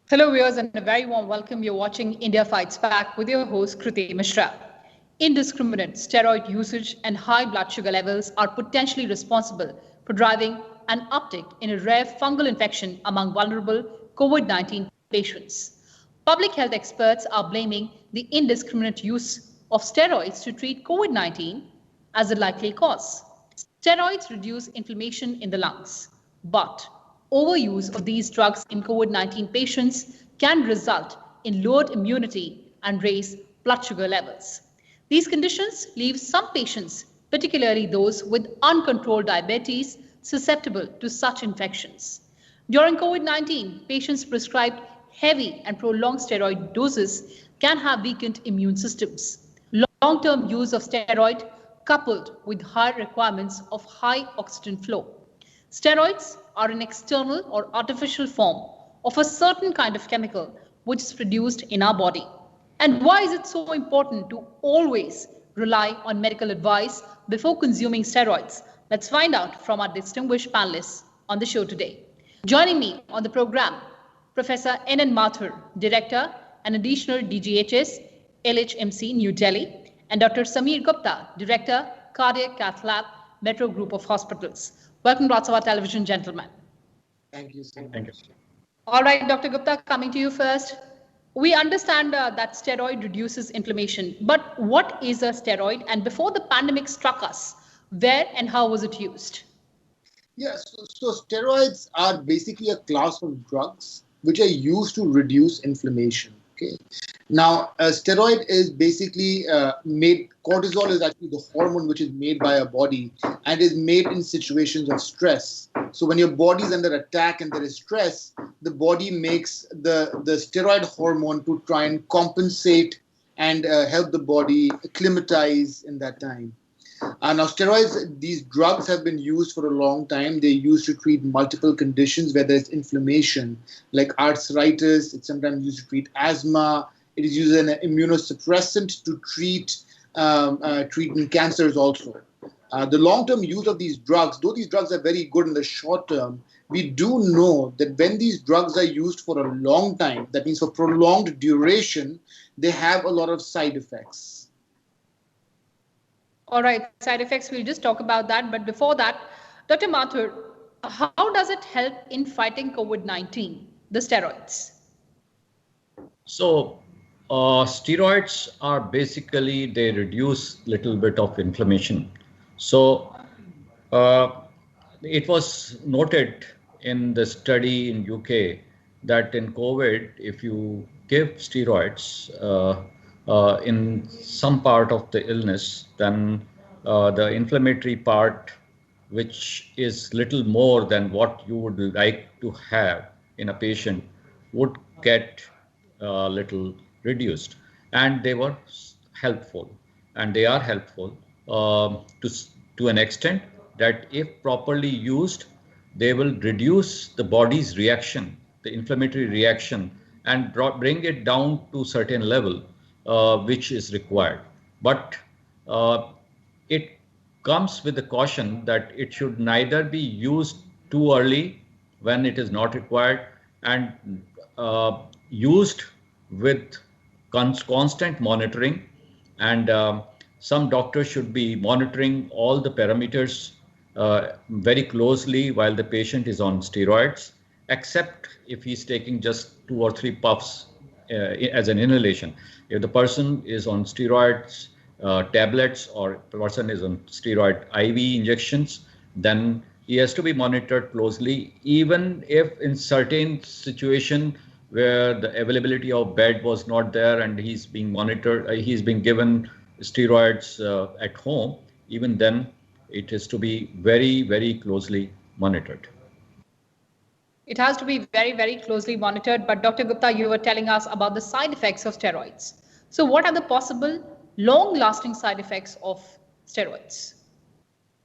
Hello viewers and a very warm welcome. You're watching India Fights Back with your host Kriti Mishra. Indiscriminate steroid usage and high blood sugar levels are potentially responsible for driving an uptick in a rare fungal infection among vulnerable COVID-19 patients. Public health experts are blaming the indiscriminate use of steroids to treat COVID-19 as a likely cause. Steroids reduce inflammation in the lungs, but overuse of these drugs in COVID-19 patients can result in lowered immunity and raise blood sugar levels. These conditions leave some patients, particularly those with uncontrolled diabetes, susceptible to such infections. During COVID-19, patients prescribed heavy and prolonged steroid doses can have weakened immune systems. Long-term use of steroid coupled with high requirements of high oxygen flow. Steroids are an external or artificial form of a certain kind of chemical which is produced in our body. And why is it so important to always rely on medical advice before consuming steroids? Let's find out from our distinguished panelists on the show today. Joining me on the program, Professor N.N. Mathur, Director and Additional DGHS, LHMC, New Delhi, and Dr. Sameer Gupta, Director, Cardiac Cath Lab, Metro Group of Hospitals. Welcome to Rajya Sabha Television, gentlemen. Thank you so much. Thank you. All right, Dr. Gupta, coming to you first. We understand that steroid reduces inflammation, but what is a steroid? And before the pandemic struck us, where and how was it used? Yes, so steroids are basically a class of drugs which are used to reduce inflammation. Okay. Now, a steroid is basically made. Cortisol is actually the hormone which is made by our body and is made in situations of stress. So when your body is under attack and there is stress, the body makes the steroid hormone to try and compensate and help the body acclimatize in that time. Now, steroids, these drugs have been used for a long time. They're used to treat multiple conditions, whether it's inflammation, like arthritis. It's sometimes used to treat asthma. It is used as an immunosuppressant to treat treating cancers also. The long-term use of these drugs, though these drugs are very good in the short term, we do know that when these drugs are used for a long time, that means for prolonged duration, they have a lot of side effects. All right, side effects, we'll just talk about that. But before that, Dr. Mathur, how does it help in fighting COVID-19, the steroids? So, steroids are basically, they reduce little bit of inflammation. So, it was noted in the study in UK that in COVID, if you give steroids in some part of the illness, then the inflammatory part, which is little more than what you would like to have in a patient, would get little reduced, and they were helpful, and they are helpful to an extent that if properly used, they will reduce the body's reaction, the inflammatory reaction, and bring it down to certain level which is required. But it comes with the caution that it should neither be used too early when it is not required, and used with constant monitoring, and some doctors should be monitoring all the parameters very closely while the patient is on steroids, except if he's taking just 2 or 3 puffs as an inhalation. If the person is on steroids tablets, or person is on steroid IV injections, then he has to be monitored closely, even if in certain situation where the availability of bed was not there and he's being monitored, he's being given steroids at home, even then it is to be very, very closely monitored. It has to be very, very closely monitored. But Dr. Gupta, you were telling us about the side effects of steroids. So what are the possible long-lasting side effects of steroids?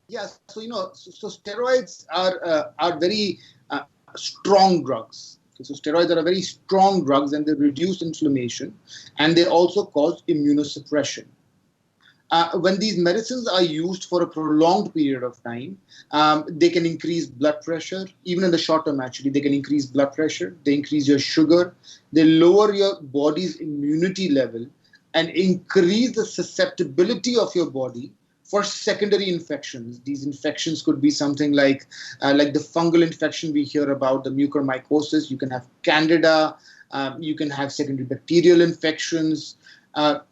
Yes, so steroids are very strong drugs. So steroids are very strong drugs, and they reduce inflammation, and they also cause immunosuppression. When these medicines are used for a prolonged period of time, they can increase blood pressure. Even in the short term, actually, they can increase blood pressure. They increase your sugar. They lower your body's immunity level and increase the susceptibility of your body for secondary infections. These infections could be something like the fungal infection we hear about, the mucormycosis. You can have candida. You can have secondary bacterial infections.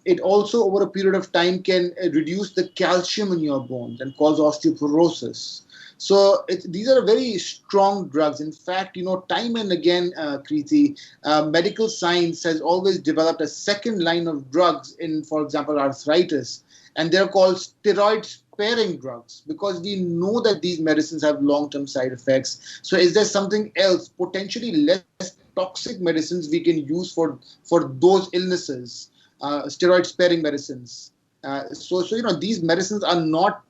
It also, over a period of time, can reduce the calcium in your bones and cause osteoporosis. So these are very strong drugs. In fact, time and again, Kriti, medical science has always developed a second line of drugs in, for example, arthritis. And they're called steroid-sparing drugs because we know that these medicines have long-term side effects. So is there something else, potentially less toxic medicines we can use for those illnesses? Steroid-sparing medicines. So these medicines are not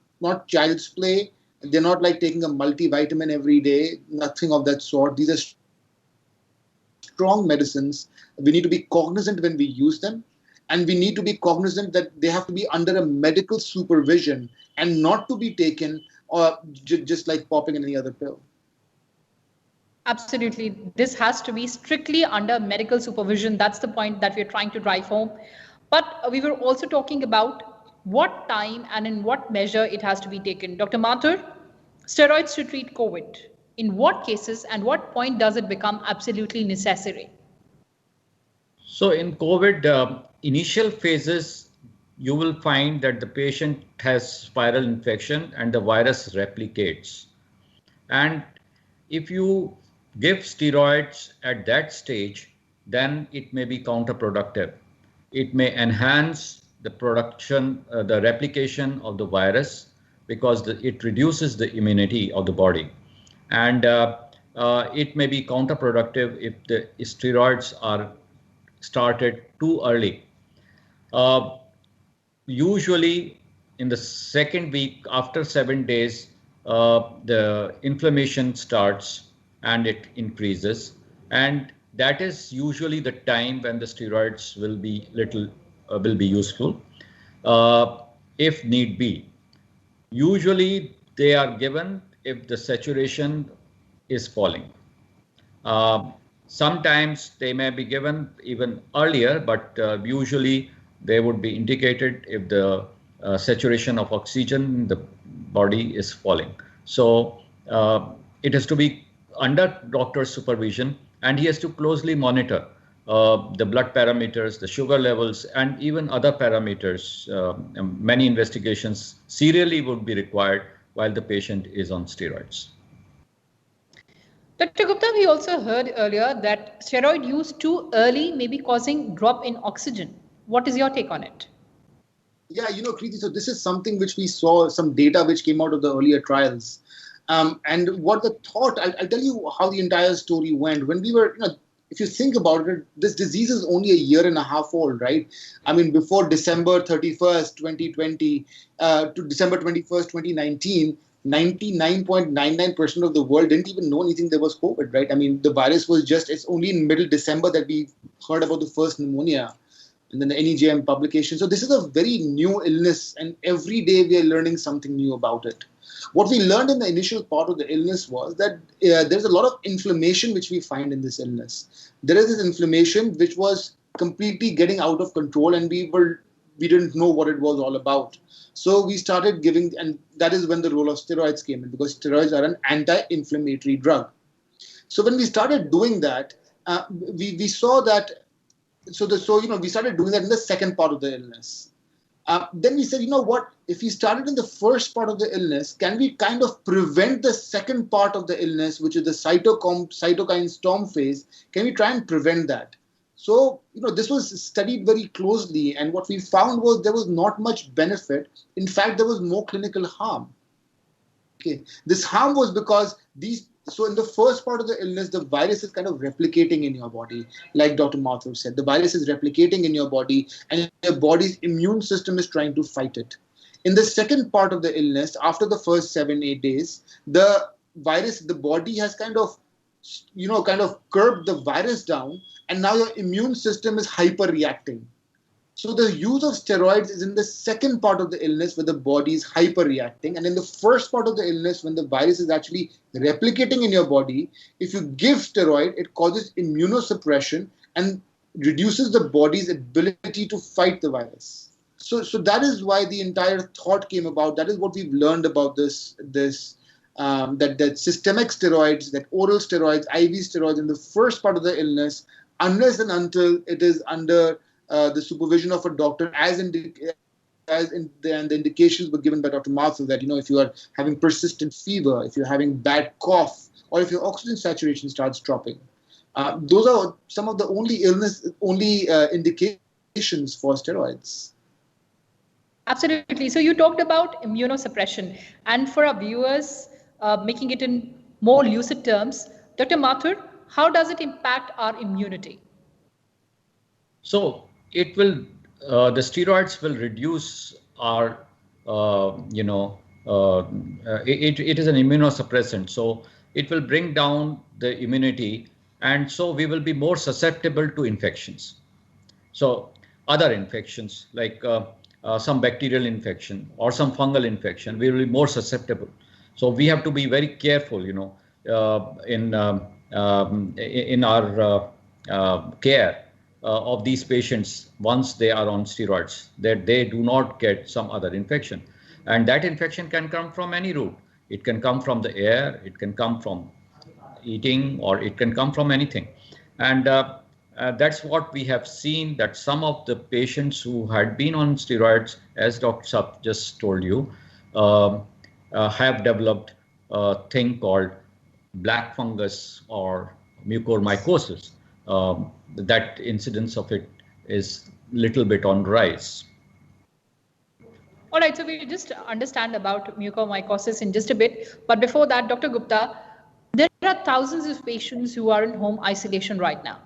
child's play. They're not like taking a multivitamin every day. Nothing of that sort. These are strong medicines. We need to be cognizant when we use them, and we need to be cognizant that they have to be under a medical supervision and not to be taken just like popping in any other pill. Absolutely. This has to be strictly under medical supervision. That's the point that we're trying to drive home. But we were also talking about what time and in what measure it has to be taken. Dr. Mathur, steroids to treat COVID. In what cases and what point does it become absolutely necessary? So in COVID, initial phases, you will find that the patient has viral infection and the virus replicates. And if you give steroids at that stage, then it may be counterproductive. It may enhance the production, the replication of the virus because it reduces the immunity of the body. And it may be counterproductive if the steroids are started too early. Usually in the second week, after 7 days, the inflammation starts and it increases, and that is usually the time when the steroids will be useful if need be. Usually they are given if the saturation is falling. Sometimes they may be given even earlier, but usually they would be indicated if the saturation of oxygen in the body is falling. So it has to be under doctor's supervision, and he has to closely monitor the blood parameters, the sugar levels, and even other parameters. Many investigations serially would be required while the patient is on steroids. Dr. Gupta, we also heard earlier that steroid use too early may be causing drop in oxygen. What is your take on it? Yeah, Kriti, so this is something which we saw, some data which came out of the earlier trials. And what the thought, I'll tell you how the entire story went. When we were, if you think about it, this disease is only a year and a half old, right? I mean, before December 31st, 2020 to December 21st, 2019, 99.99% of the world didn't even know anything there was COVID, right? I mean, the virus was it's only in middle December that we heard about the first pneumonia and then the NEJM publication. So this is a very new illness, and every day we are learning something new about it. What we learned in the initial part of the illness was that there's a lot of inflammation which we find in this illness. There is this inflammation which was completely getting out of control, and we didn't know what it was all about. So we started giving, and that is when the role of steroids came in, because steroids are an anti-inflammatory drug. So when we started doing that, we saw that. We started doing that in the second part of the illness. Then we said, what? If we started in the first part of the illness, can we kind of prevent the second part of the illness, which is the cytokine storm phase? Can we try and prevent that? So, this was studied very closely, and what we found was there was not much benefit. In fact, there was more clinical harm. Okay, this harm was because so in the first part of the illness, the virus is kind of replicating in your body, like Dr. Mathur said. The virus is replicating in your body, and your body's immune system is trying to fight it. In the second part of the illness, after the first 7-8 days, the body has kind of curbed the virus down, and now your immune system is hyper-reacting. So the use of steroids is in the second part of the illness where the body is hyperreacting. And in the first part of the illness, when the virus is actually replicating in your body, if you give steroid, it causes immunosuppression and reduces the body's ability to fight the virus. So that is why the entire thought came about. That is what we've learned about that systemic steroids, that oral steroids, IV steroids in the first part of the illness, unless and until it is under the supervision of a doctor, the indications were given by Dr. Mathur that, if you are having persistent fever, if you're having bad cough, or if your oxygen saturation starts dropping. Those are some of the only indications for steroids. Absolutely. So you talked about immunosuppression, and for our viewers, making it in more lucid terms, Dr. Mathur, how does it impact our immunity? So it will, the steroids will reduce our, it is an immunosuppressant. So it will bring down the immunity, and so we will be more susceptible to infections. So other infections like some bacterial infection or some fungal infection, we will be more susceptible. So we have to be very careful, in our care of these patients once they are on steroids, that they do not get some other infection. And that infection can come from any route. It can come from the air, it can come from eating, or it can come from anything. And that's what we have seen, that some of the patients who had been on steroids, as Dr. Sap just told you, have developed a thing called black fungus or mucormycosis. That incidence of it is little bit on rise. All right, so we'll just understand about mucormycosis in just a bit. But before that, Dr. Gupta, there are thousands of patients who are in home isolation right now.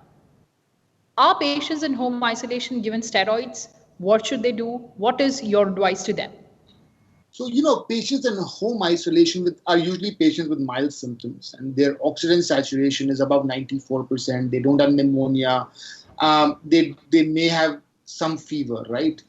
Are patients in home isolation given steroids? What should they do? What is your advice to them? So, patients in home isolation are usually patients with mild symptoms, and their oxygen saturation is above 94%. They don't have pneumonia. They may have some fever, right?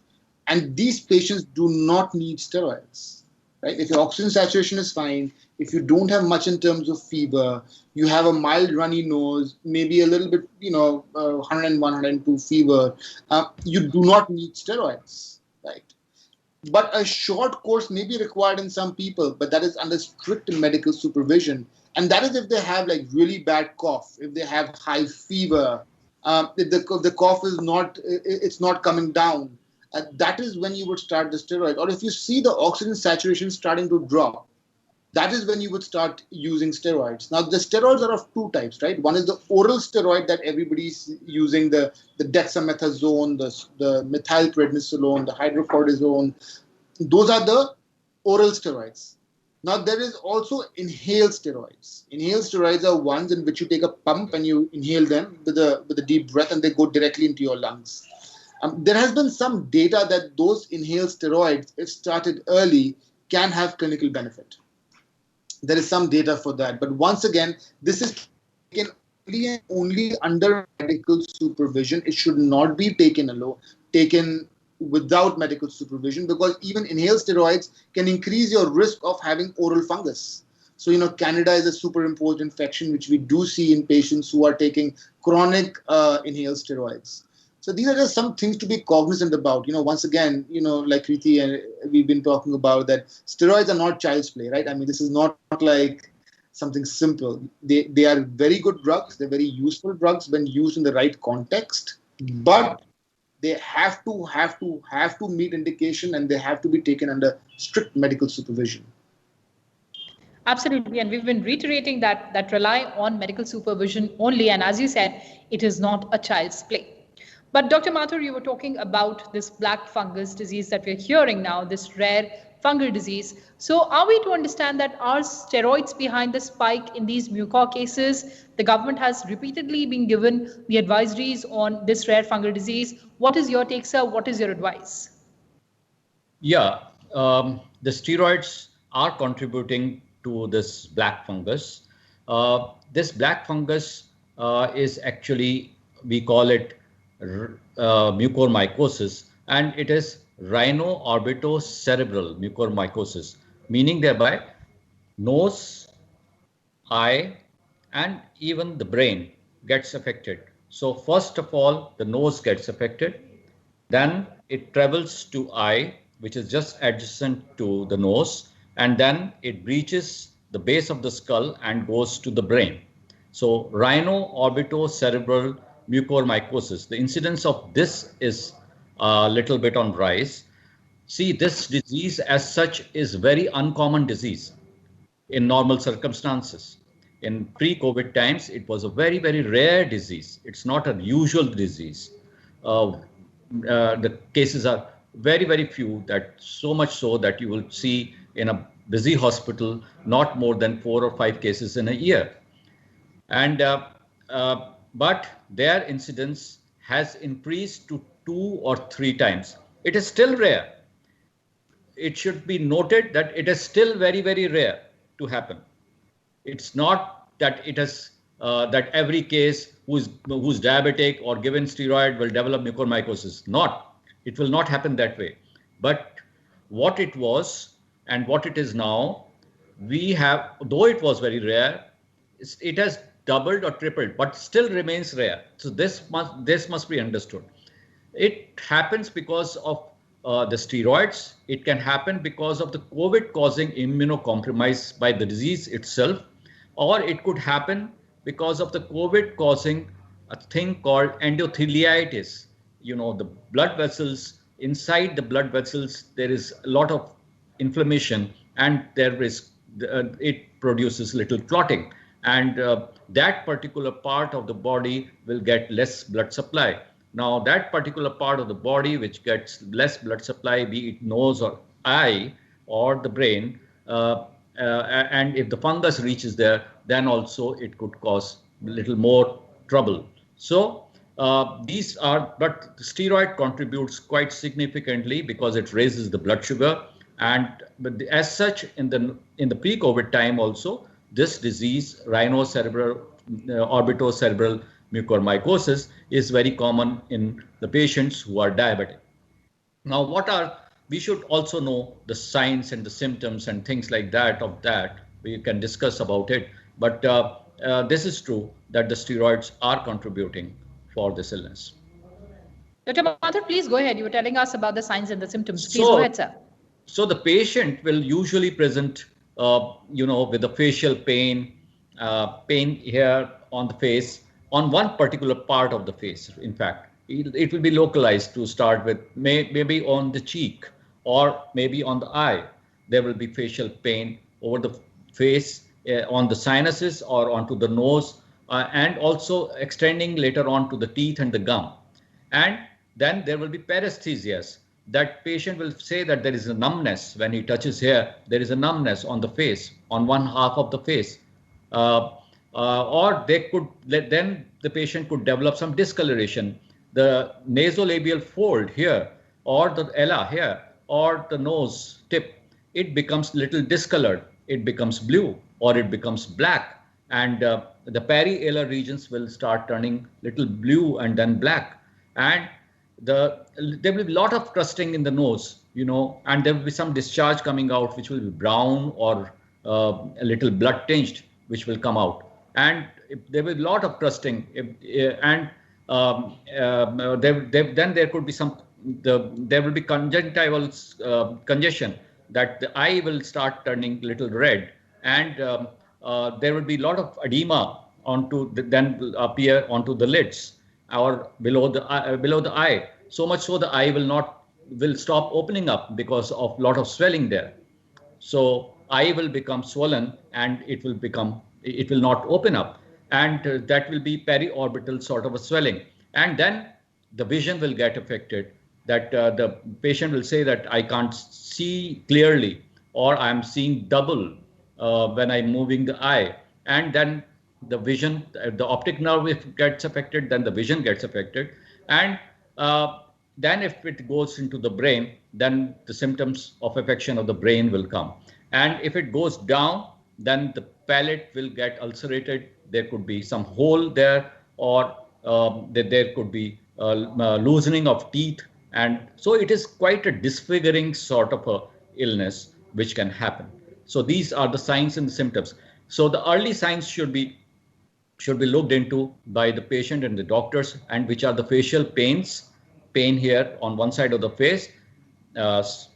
And these patients do not need steroids, right? If your oxygen saturation is fine, if you don't have much in terms of fever, you have a mild runny nose, maybe a little bit, 101, 102 fever, you do not need steroids, right? But a short course may be required in some people, but that is under strict medical supervision. And that is if they have like really bad cough, if they have high fever, if the cough is not coming down. That is when you would start the steroid. Or if you see the oxygen saturation starting to drop, that is when you would start using steroids. Now, the steroids are of two types, right? One is the oral steroid that everybody's using, the dexamethasone, the methylprednisolone, the hydrocortisone. Those are the oral steroids. Now, there is also inhaled steroids. Inhaled steroids are ones in which you take a pump and you inhale them with a deep breath, and they go directly into your lungs. There has been some data that those inhaled steroids, if started early, can have clinical benefit. There is some data for that. But once again, this is taken only under medical supervision. It should not be taken without medical supervision, because even inhaled steroids can increase your risk of having oral fungus. So, Candida is a superimposed infection, which we do see in patients who are taking chronic inhaled steroids. So these are just some things to be cognizant about. Once again, like Kriti and we've been talking about, that steroids are not child's play, right? I mean, this is not like something simple. They are very good drugs. They're very useful drugs when used in the right context, but they have to meet indication, and they have to be taken under strict medical supervision. Absolutely, and we've been reiterating that rely on medical supervision only, and as you said, it is not a child's play. But Dr. Mathur, you were talking about this black fungus disease that we're hearing now, this rare fungal disease. So are we to understand that are steroids behind the spike in these mucor cases? The government has repeatedly been given the advisories on this rare fungal disease. What is your take, sir? What is your advice? Yeah, the steroids are contributing to this black fungus. This black fungus is actually, we call it mucormycosis, and it is rhino-orbitocerebral mucormycosis, meaning thereby nose, eye, and even the brain gets affected. So first of all, the nose gets affected, then it travels to eye, which is just adjacent to the nose, and then it reaches the base of the skull and goes to the brain. So rhino-orbitocerebral mucormycosis, the incidence of this is a little bit on rise. See, this disease as such is very uncommon disease in normal circumstances. In pre-COVID times, it was a very, very rare disease. It's not a usual disease. The cases are very, very few, that so much so that you will see in a busy hospital not more than 4 or 5 cases in a year. And but their incidence has increased to 2 or 3 times. It is still rare. It should be noted that it is still very, very rare to happen. It's not that it has that every case who's diabetic or given steroid will develop mucormycosis. Not. It will not happen that way. But what it was and what it is now, we have, though it was very rare, it has doubled or tripled, but still remains rare. So this must be understood. It happens because of the steroids. It can happen because of the COVID causing immunocompromise by the disease itself, or it could happen because of the COVID causing a thing called endotheliitis. You know, the blood vessels, inside the blood vessels, there is a lot of inflammation, and there is it produces little clotting, and that particular part of the body will get less blood supply. Now, that particular part of the body which gets less blood supply, be it nose or eye or the brain, and if the fungus reaches there, then also it could cause a little more trouble. So these are, but the steroid contributes quite significantly because it raises the blood sugar, and but as such in the pre-COVID time also, this disease, rhino-orbitocerebral mucormycosis, is very common in the patients who are diabetic. Now, we should also know the signs and the symptoms and things like that of that. We can discuss about it, but this is true that the steroids are contributing for this illness. Dr. Mathur, please go ahead. You were telling us about the signs and the symptoms. Please go ahead, sir. So the patient will usually present, with the facial pain, pain here on the face, on one particular part of the face. In fact, it will be localized to start with, maybe on the cheek or maybe on the eye. There will be facial pain over the face, on the sinuses or onto the nose, and also extending later on to the teeth and the gum. And then there will be paresthesias. That patient will say that there is a numbness when he touches here. There is a numbness on the face, on one half of the face. Or then the patient could develop some discoloration. The nasolabial fold here, or the ala here, or the nose tip, it becomes little discolored. It becomes blue or it becomes black. And the periolar regions will start turning little blue and then black. And there will be a lot of crusting in the nose, and there will be some discharge coming out, which will be brown or a little blood tinged, which will come out. And there will be a lot of crusting, and then there could be there will be conjunctival congestion, that the eye will start turning little red, and there will be a lot of edema then will appear onto the lids or below the eye. So much so the eye will stop opening up because of a lot of swelling there. So eye will become swollen and it will not open up, and that will be periorbital sort of a swelling. And then the vision will get affected, that the patient will say that I can't see clearly, or I'm seeing double when I'm moving the eye. And then the vision, the optic nerve, if it gets affected, then the vision gets affected. And then if it goes into the brain, then the symptoms of affection of the brain will come. And if it goes down, then the palate will get ulcerated. There could be some hole there, or there could be loosening of teeth, And so it is quite a disfiguring sort of a illness which can happen. So these are the signs and the symptoms. So the early signs should be looked into by the patient and the doctors, and which are the facial pain here on one side of the face,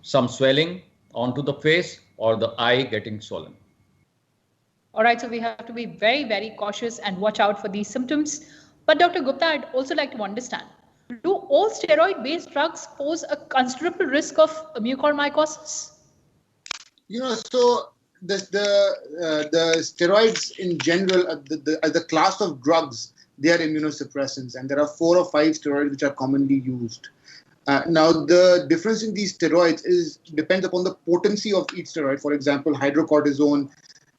some swelling onto the face, or the eye getting swollen. All right, so we have to be very, very cautious and watch out for these symptoms. But Dr. Gupta, I'd also like to understand, do all steroid-based drugs pose a considerable risk of mucormycosis? So the steroids in general, the class of drugs, they are immunosuppressants, and there are 4 or 5 steroids which are commonly used. Now, the difference in these steroids depends upon the potency of each steroid. For example, hydrocortisone,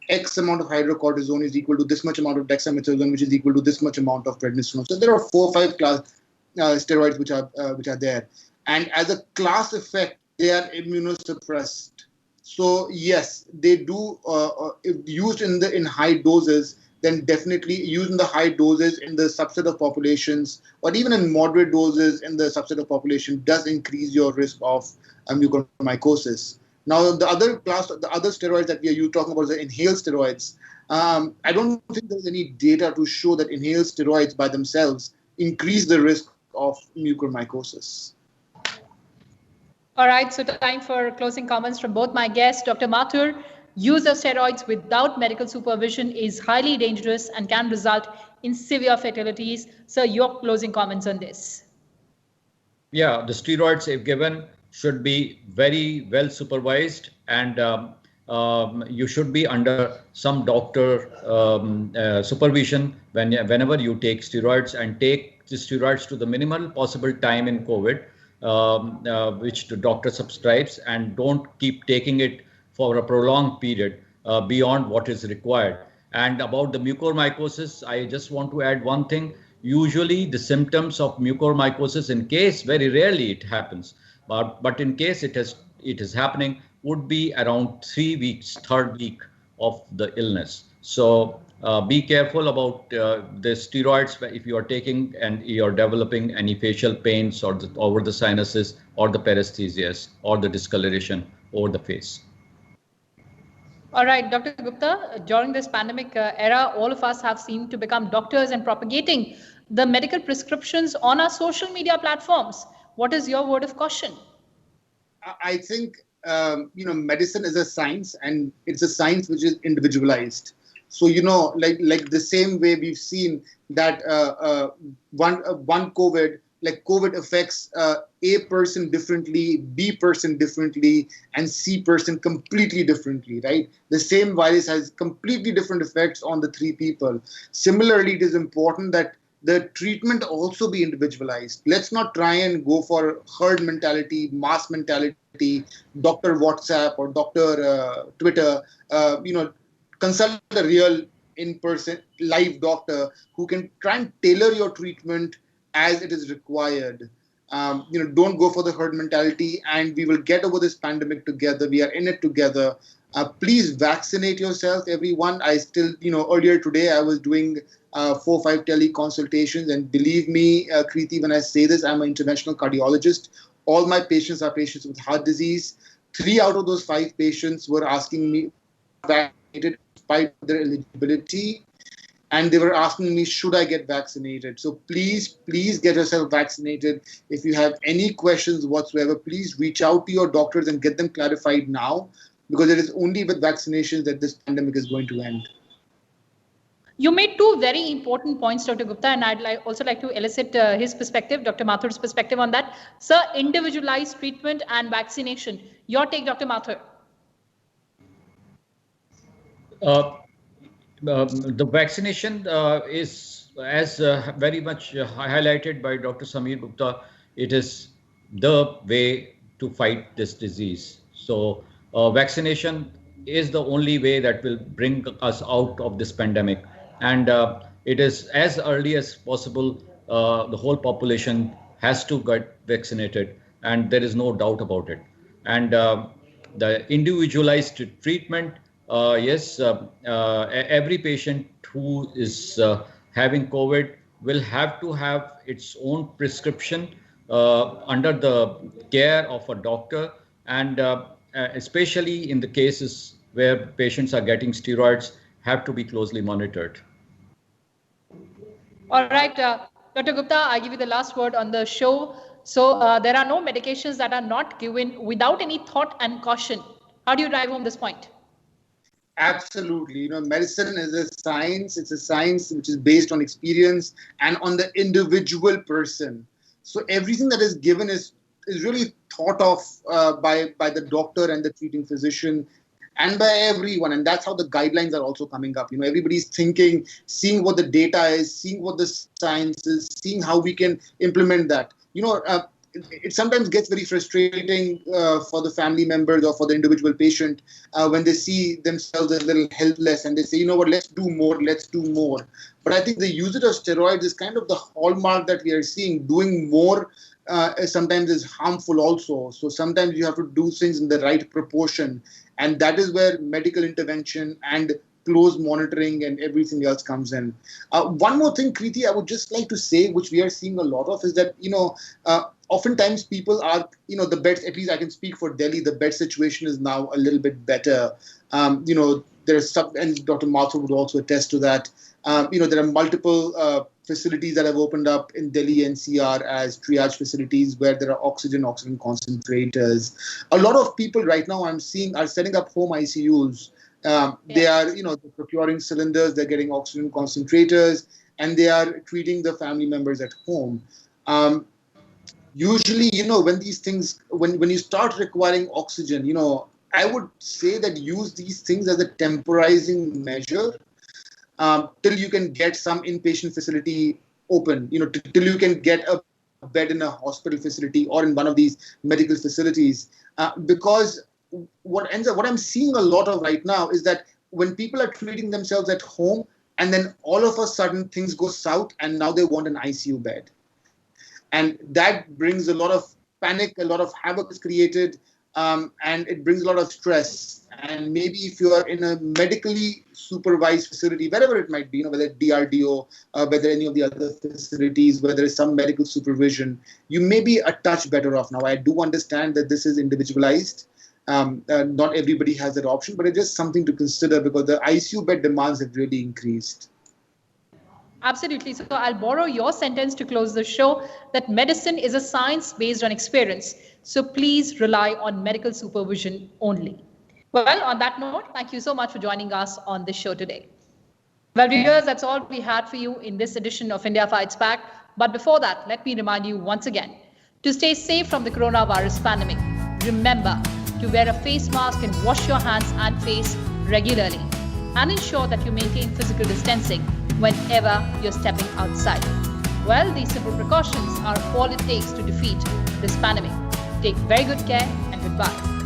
X amount of hydrocortisone is equal to this much amount of dexamethasone, which is equal to this much amount of prednisolone. So there are 4 or 5 class steroids which are there, and as a class effect, they are immunosuppressed. So yes, they do, if used in high doses, then definitely used in the high doses in the subset of populations, or even in moderate doses in the subset of population, does increase your risk of mucormycosis. Now, the other steroids that we are talking about is the inhaled steroids. I don't think there's any data to show that inhaled steroids by themselves increase the risk of mucormycosis. All right, so time for closing comments from both my guests. Dr. Mathur, use of steroids without medical supervision is highly dangerous and can result in severe fatalities. So your closing comments on this. Yeah, the steroids, if given, should be very well supervised, and you should be under some doctor supervision whenever you take steroids, and take the steroids to the minimal possible time in COVID, which the doctor subscribes, and don't keep taking it for a prolonged period beyond what is required. And about the mucormycosis, I just want to add one thing. Usually the symptoms of mucormycosis, in case very rarely it happens, but in case it is happening, would be around 3 weeks, 3rd week of the illness. So be careful about the steroids if you are taking and you are developing any facial pains or over the sinuses, or the paresthesias, or the discoloration over the face. All right, Dr. Gupta, during this pandemic era, all of us have seemed to become doctors and propagating the medical prescriptions on our social media platforms. What is your word of caution? I think, medicine is a science, and it's a science which is individualized. So, like the same way we've seen that one COVID, like COVID affects A person differently, B person differently, and C person completely differently, right? The same virus has completely different effects on the 3 people. Similarly, it is important that the treatment also be individualized. Let's not try and go for herd mentality, mass mentality, Dr. WhatsApp or Dr. Twitter. Consult a real in-person live doctor who can try and tailor your treatment as it is required. Don't go for the herd mentality, and we will get over this pandemic together. We are in it together. Please vaccinate yourself, everyone. I still, earlier today I was doing 4 or 5 teleconsultations, and believe me, Kriti, when I say this, I'm an interventional cardiologist. All my patients are patients with heart disease. 3 out of those 5 patients were asking me vaccinated despite their eligibility, and they were asking me, should I get vaccinated? So please get yourself vaccinated. If you have any questions whatsoever, please reach out to your doctors and get them clarified now, because it is only with vaccinations that this pandemic is going to end. You made 2 very important points, Dr. Gupta, and I'd also like to elicit his perspective, Dr. Mathur's perspective on that. Sir, individualized treatment and vaccination. Your take, Dr. Mathur. The vaccination is, as very much highlighted by Dr. Sameer Gupta, it is the way to fight this disease. So vaccination is the only way that will bring us out of this pandemic. And it is as early as possible, the whole population has to get vaccinated, and there is no doubt about it. And the individualized treatment, yes, every patient who is having COVID will have to have its own prescription under the care of a doctor, and especially in the cases where patients are getting steroids, have to be closely monitored. All right, Dr. Gupta, I give you the last word on the show. So there are no medications that are not given without any thought and caution. How do you drive home this point? Absolutely. Medicine is a science. It's a science which is based on experience and on the individual person. So everything that is given is really thought of by the doctor and the treating physician and by everyone. And that's how the guidelines are also coming up. Everybody's thinking, seeing what the data is, seeing what the science is, seeing how we can implement that. It sometimes gets very frustrating for the family members or for the individual patient when they see themselves a little helpless and they say, let's do more. But I think the usage of steroids is kind of the hallmark that we are seeing. Doing more sometimes is harmful also. So sometimes you have to do things in the right proportion. And that is where medical intervention and close monitoring and everything else comes in. One more thing, Kriti, I would just like to say, which we are seeing a lot of, is that, oftentimes people are, the beds, at least I can speak for Delhi, the bed situation is now a little bit better. There's some, and Dr. Mathur would also attest to that. There are multiple facilities that have opened up in Delhi NCR as triage facilities where there are oxygen concentrators. A lot of people right now I'm seeing are setting up home ICUs. They are, they're procuring cylinders, they're getting oxygen concentrators, and they are treating the family members at home. Usually, when these things, when you start requiring oxygen, I would say that use these things as a temporizing measure till you can get some inpatient facility open, till you can get a bed in a hospital facility or in one of these medical facilities. Because what I'm seeing a lot of right now is that when people are treating themselves at home and then all of a sudden things go south and now they want an ICU bed. And that brings a lot of panic, a lot of havoc is created, and it brings a lot of stress. And maybe if you are in a medically supervised facility, wherever it might be, whether DRDO, whether any of the other facilities, where there is some medical supervision, you may be a touch better off. Now, I do understand that this is individualized. Not everybody has that option, but it's just something to consider because the ICU bed demands have really increased. Absolutely. So I'll borrow your sentence to close the show, that medicine is a science based on experience. So please rely on medical supervision only. Well, on that note, thank you so much for joining us on this show today. Well, viewers, that's all we had for you in this edition of India Fights Back. But before that, let me remind you once again, to stay safe from the coronavirus pandemic, remember to wear a face mask and wash your hands and face regularly, and ensure that you maintain physical distancing whenever you're stepping outside. Well, these simple precautions are all it takes to defeat this pandemic. Take very good care and goodbye.